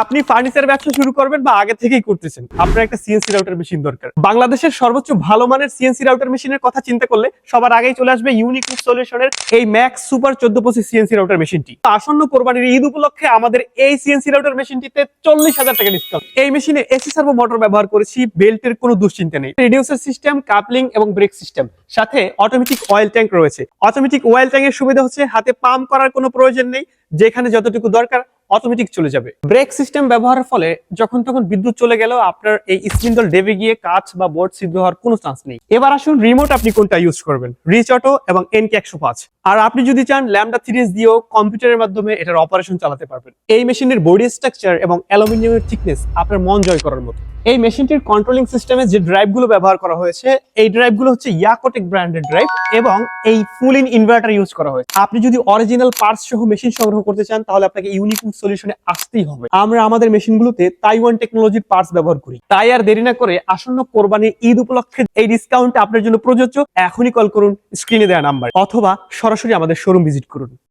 আপনি ফার্নিচার ব্যবসা শুরু করবেন বা আগে থেকেই করতেছেন, আপনার একটা সিএনসি রাউটার মেশিন দরকার। বাংলাদেশের সর্বোচ্চ ভালো মানের সিএনসি রাউটার মেশিনের কথা চিন্তা করলে সবার আগেই চলে আসবে ইউনিকুড সলিউশনের এই ম্যাক্স সুপার 1425 সিএনসি রাউটার মেশিনটি। আসন্ন কোরবানির ঈদ উপলক্ষে আমাদের এই সিএনসি রাউটার মেশিনটিতে 40,000 টাকা ডিসকাউন্ট। এই মেশিনে এসি সার্ভো মোটর ব্যবহার করেছি, বেল্টের কোনো দুশ্চিন্তা নেই, রিডিউসার সিস্টেম, কাপলিং এবং ব্রেক সিস্টেম, সাথে অটোমেটিক অয়েল ট্যাঙ্ক রয়েছে। অটোমেটিক অয়েল ট্যাঙ্কের সুবিধা হচ্ছে হাতে পাম্প করার কোনো প্রয়োজন নেই, যেখানে যতটুকু দরকার অটোমেটিক চলে যাবে। ব্রেক সিস্টেম ব্যবহারের ফলে যখন তখন বিদ্যুৎ চলে গেলেও আপনার এই স্পিন্ডল ডেবে গিয়ে কাঁচ বা বোর্ড ছিদ্র হওয়ার কোনো চান্স নেই। এবার আসুন রিমোট আপনি কোনটা ইউজ করবেন, রিচ অটো এবং এনকে 105। আর আপনি যদি চান ল্যামডা 3s দিয়েও কম্পিউটারের মাধ্যমে এটার অপারেশন চালাতে পারবেন। এই মেশিনের বডি স্ট্রাকচার এবং অ্যালুমিনিয়ামের থিকনেস আপনার মন জয় করার মতো। এই মেশিনটির কন্ট্রোলিং সিস্টেমে যে ড্রাইভগুলো ব্যবহার করা হয়েছে, এই ড্রাইভগুলো হচ্ছে ইয়াকোটেক ব্র্যান্ডের ড্রাইভ এবং এই ফুল ইন ইনভার্টার ইউজ করা হয়েছে। আপনি যদি অরিজিনাল পার্টস সহ মেশিন সংগ্রহ করতে চান তাহলে আপনাকে ইউনিকুড সলিউশনে আসতেই হবে। আমরা আমাদের মেশিনগুলোতে তাইওয়ান টেকনোলজির পার্টস ব্যবহার করি। তাই আর দেরি না করে আসন্ন কোরবানির ঈদ উপলক্ষে এই ডিসকাউন্ট আপনার জন্য প্রযোজ্য। এখনই কল করুন স্ক্রিনে দেওয়া নাম্বার, অথবা সরাসরি আমাদের শোরুম ভিজিট করুন।